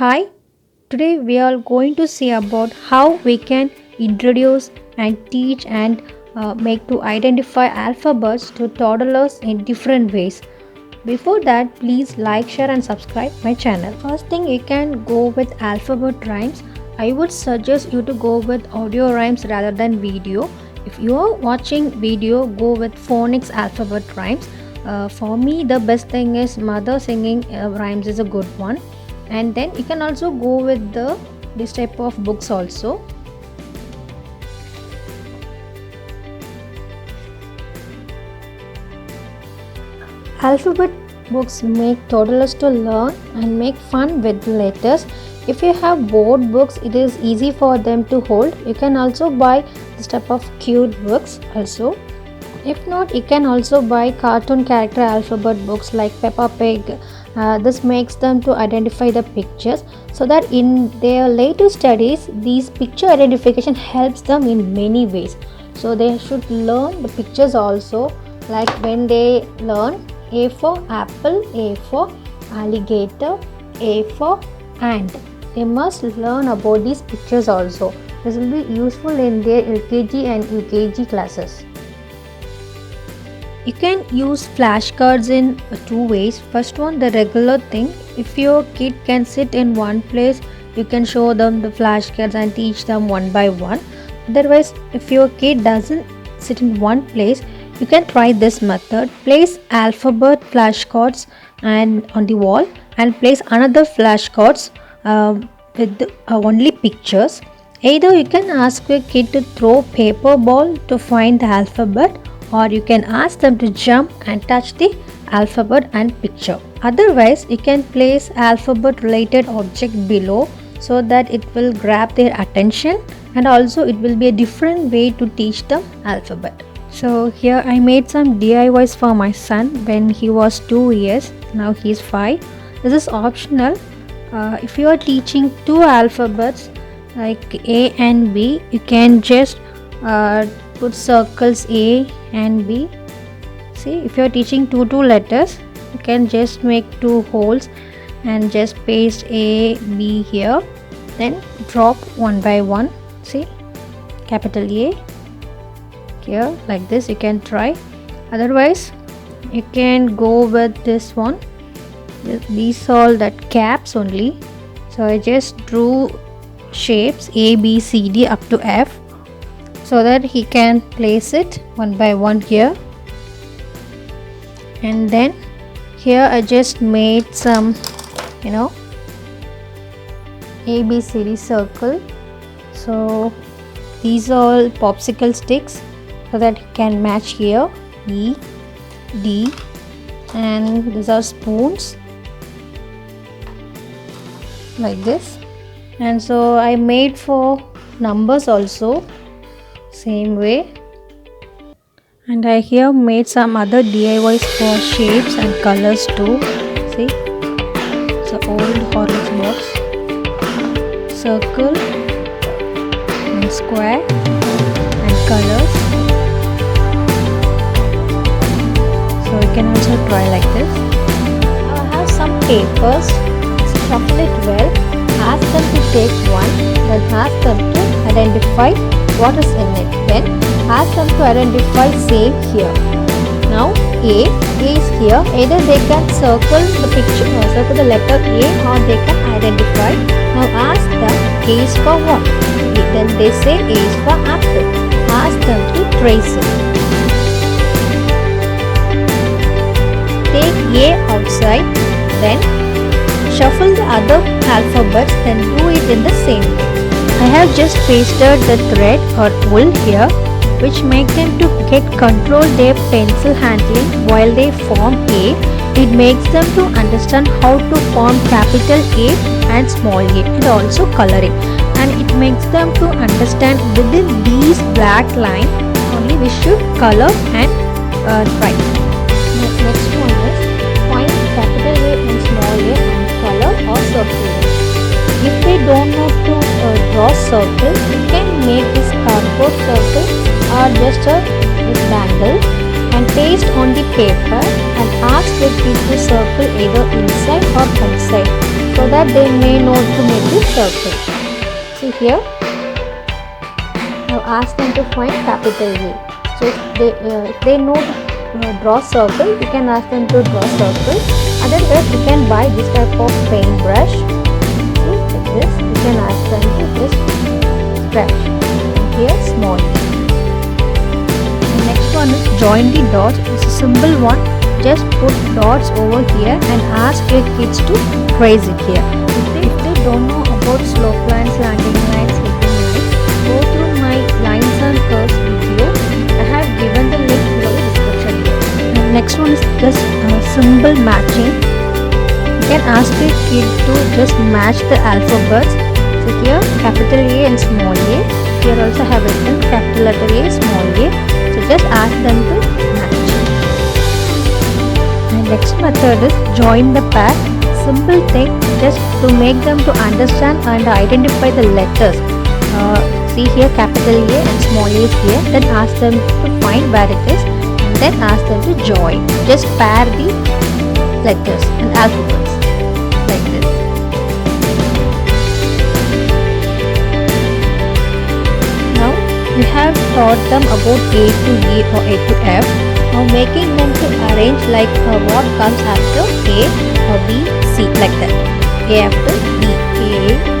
Hi, today we are going to see about how we can introduce and teach and make to identify alphabets to toddlers in different ways. Before that, please like, share and subscribe my channel. First thing you can go with alphabet rhymes. I would suggest you to go with audio rhymes rather than video. If you are watching video, go with phonics alphabet rhymes. For me, the best thing is mother singing rhymes is a good one, and then you can also go with this type of books also. Alphabet books make toddlers to learn and make fun with letters. If you have board books, it is easy for them to hold. You can also buy this type of cute books also. If not, you can also buy cartoon character alphabet books like Peppa Pig. This makes them to identify the pictures, so that in their later studies these picture identification helps them in many ways. So they should learn the pictures also, like when they learn A for apple, A for alligator, A for ant. They must learn about these pictures also. This will be useful in their LKG and UKG classes. You can use flashcards in two ways. First one, the regular thing. If your kid can sit in one place, you can show them the flashcards and teach them one by one. Otherwise, if your kid doesn't sit in one place, you can try this method. Place alphabet flashcards and on the wall, and place another flashcards with only pictures. Either you can ask your kid to throw paper ball to find the alphabet, or you can ask them to jump and touch the alphabet and picture. Otherwise, you can place alphabet related object below so that it will grab their attention, and also it will be a different way to teach them alphabet. So here I made some DIYs for my son when he was 2 years. Now he is 5. This is optional. If you are teaching two alphabets like A and B, you can just put circles A and B. See, if you are teaching two letters, you can just make two holes and just paste A, B here, then drop one by one. See, capital A here, like this you can try. Otherwise, you can go with this one. These all that caps only. So I just drew shapes A, B, C, D up to F, so that he can place it one by one here. And then here I just made some A, B, C, D circle. So these are all popsicle sticks, so that you can match here E, D, and these are spoons like this. And so I made for numbers also same way, and I here made some other DIYs for shapes and colors too. See, it's an old Horlicks box, circle and square and colors. So you can also try like this. Now I have some papers. Shuffle it well. Ask them to take one, then ask them to identify what is in it. Then ask them to identify same here. Now A is here. Either they can circle the picture or circle the letter A, or they can identify. Now ask them A is for what? Then they say A is for apple. Ask them to trace it. Take A outside, then shuffle the other alphabets, then do it in the same way. I have just pasted the thread or wool here, which make them to control their pencil handling while they form A. It makes them to understand how to form capital A and small a, and also coloring. And it makes them to understand within these black lines only we should color and write. Next one is find capital A and small a and color or circle. If they don't know to draw circle, you can make this cardboard circle or just a bangle and paste on the paper and ask the kid to circle either inside or outside. so that they may know to make the circle. See here, I've asked them to find capital A. So if they know to draw circle, you can ask them to draw circle. Otherwise, you can buy this type of paintbrush. See, like this, you can ask them to just scratch. Here, small. The next one is join the dots. It's a simple one. Just put dots over here and ask your kids to trace it here. If they don't know about slope lines, landing lines, hitting lines, go through my lines and curves video. I have given the link below the description here. The next one is just symbol matching. You can ask the kid to just match the alphabets. So here capital A and small a. Here also have written capital letter A, small a. So just ask them to match. And next method is join the pair. Simple thing, just to make them to understand and identify the letters. See here capital A and small a is here. Then ask them to find where it is and then ask them to join. Just pair the letters and alphabets like this. Now we have taught them about A to E or A to F. Now making them to arrange like what comes after A or B, C like that. A after B, A,